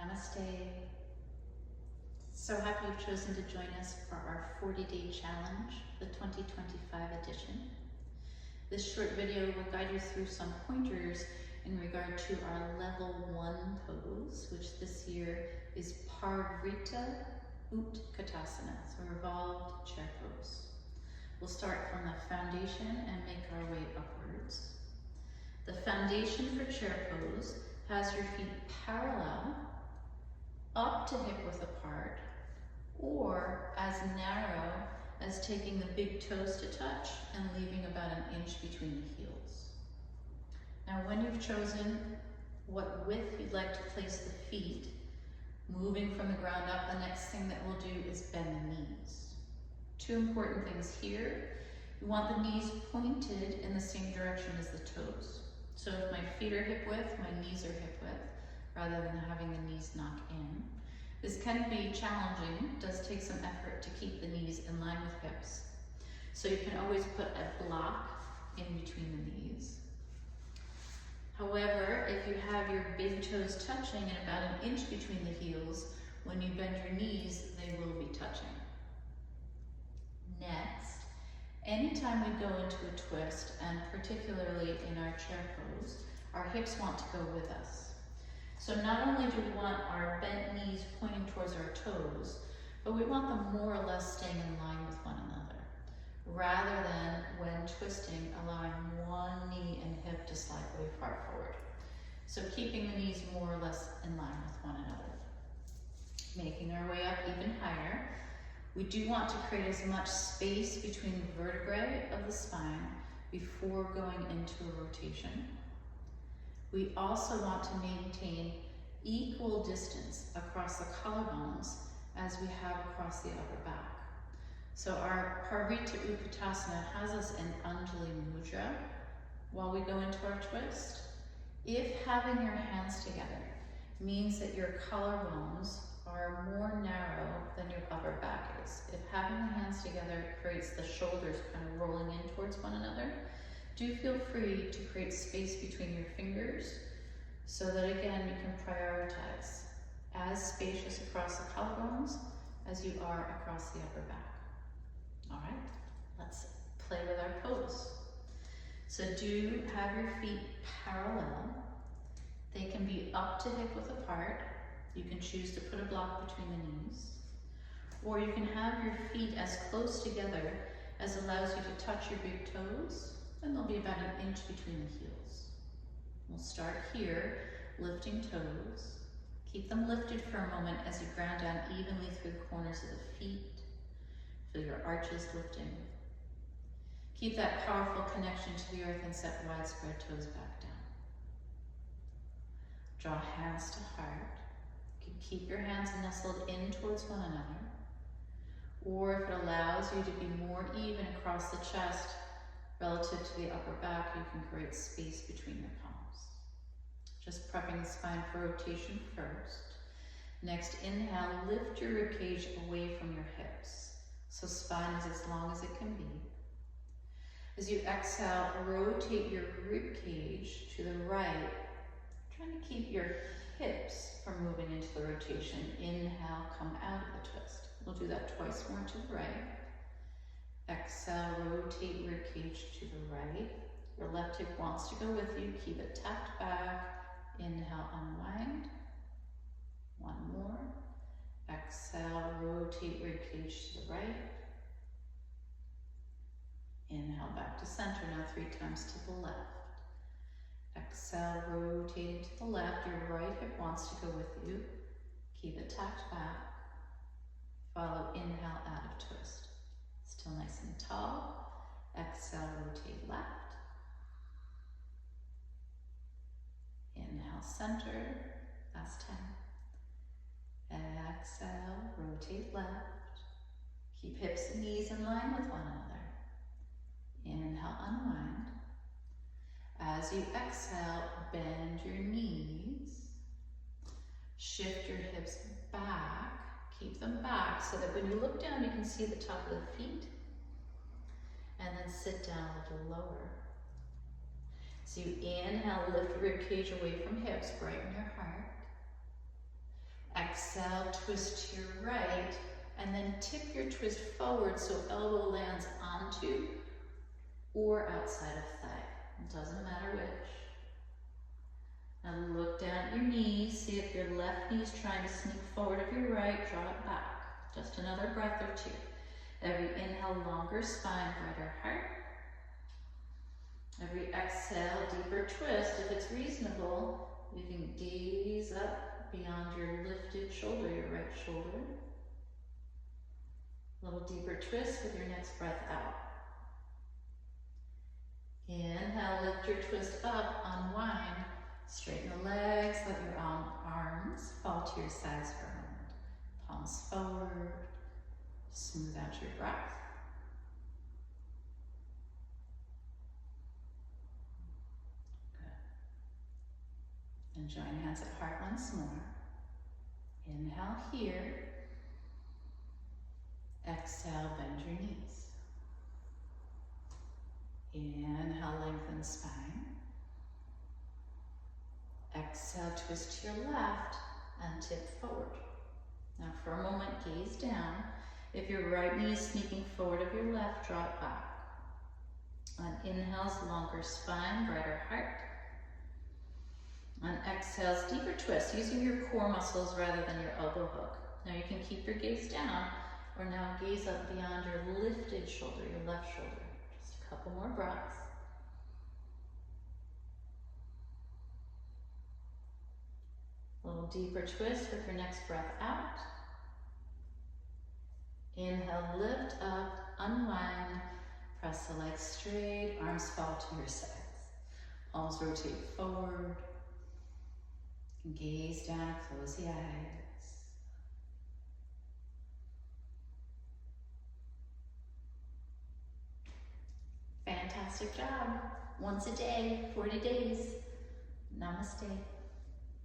Namaste. So happy you've chosen to join us for our 40-day challenge, the 2025 edition. This short video will guide you through some pointers in regard to our level 1 pose, which this year is Parivrtta Utkatasana, so Revolved Chair Pose. We'll start from the foundation and make our way upwards. The foundation for chair pose has your feet parallel, up to hip width apart, or as narrow as taking the big toes to touch and leaving about an inch between the heels. Now, when you've chosen what width you'd like to place the feet, moving from the ground up, the next thing that we'll do is bend the knees. Two important things here. You want the knees pointed in the same direction as the toes. So if my feet are hip width, my knees are hip width, rather than having the knees knock in. This can be challenging. It does take some effort to keep the knees in line with hips. So you can always put a block in between the knees. However, if you have your big toes touching and about an inch between the heels, when you bend your knees, they will be touching. Next, anytime we go into a twist, and particularly in our chair pose, our hips want to go with us. So not only do we want our bent knees pointing towards our toes, but we want them more or less staying in line with one another, rather than when twisting, allowing one knee and hip to slide way far forward. So keeping the knees more or less in line with one another. Making our way up even higher, we do want to create as much space between the vertebrae of the spine before going into a rotation. We also want to maintain equal distance across the collarbones as we have across the upper back. So our Parivrtta Utkatasana has us in Anjali Mudra while we go into our twist. If having your hands together means that your collarbones are more narrow than your upper back is, if having the hands together creates the shoulders kind of rolling in towards one another, do feel free to create space between your fingers so that again you can prioritize as spacious across the collarbones as you are across the upper back. All right, let's play with our pose. So do have your feet parallel. They can be up to hip width apart. You can choose to put a block between the knees, or you can have your feet as close together as allows you to touch your big toes, and there'll be about an inch between the heels. We'll start here, lifting toes. Keep them lifted for a moment as you ground down evenly through the corners of the feet. Feel your arches lifting. Keep that powerful connection to the earth and set widespread toes back down. Draw hands to heart. You can keep your hands nestled in towards one another, or if it allows you to be more even across the chest relative to the upper back, you can create space between your palms. Just prepping the spine for rotation first. Next, inhale, lift your ribcage away from your hips. So spine is as long as it can be. As you exhale, rotate your ribcage to the right, trying to keep your hips from moving into the rotation. Inhale, come out of the twist. We'll do that twice more to the right. Exhale, rotate ribcage to the right. Your left hip wants to go with you. Keep it tapped back. Inhale, unwind. One more. Exhale, rotate ribcage to the right. Inhale, back to center. Now 3 times to the left. Exhale, rotating to the left. Your right hip wants to go with you. Keep it tapped back. Follow inhale out of twist. Still nice and tall. Exhale, rotate left. Inhale, center. Last 10. Exhale, rotate left. Keep hips and knees in line with one another. Inhale, unwind. As you exhale, bend your knees. Shift your hips back. Keep them back so that when you look down, you can see the top of the feet. And then sit down a little lower. So you inhale, lift ribcage away from hips, brighten your heart. Exhale, twist to your right, and then tip your twist forward so elbow lands onto or outside of thigh. It doesn't matter which. Now look down at your knees, see if your left knee is trying to sneak forward of your right, draw it back. Just another breath or two. Every inhale, longer spine, brighter heart. Every exhale, deeper twist. If it's reasonable, you can gaze up beyond your lifted shoulder, your right shoulder. A little deeper twist with your next breath out. Inhale, lift your twist up, unwind. Straighten the legs, let your arms fall to your sides for a moment. Palms forward, smooth out your breath. And join hands at heart once more. Inhale here. Exhale, bend your knees. Inhale, lengthen spine. Exhale, twist to your left and tip forward. Now for a moment, gaze down. If your right knee is sneaking forward of your left, draw it back. On inhales, longer spine, brighter heart. On exhales, deeper twist, using your core muscles rather than your elbow hook. Now you can keep your gaze down, or now gaze up beyond your lifted shoulder, your left shoulder. Just a couple more breaths. A little deeper twist with your next breath out. Inhale, lift up, unwind, press the legs straight, arms fall to your sides. Palms rotate forward. Gaze down, close the eyes. Fantastic job. Once a day, 40 days. Namaste.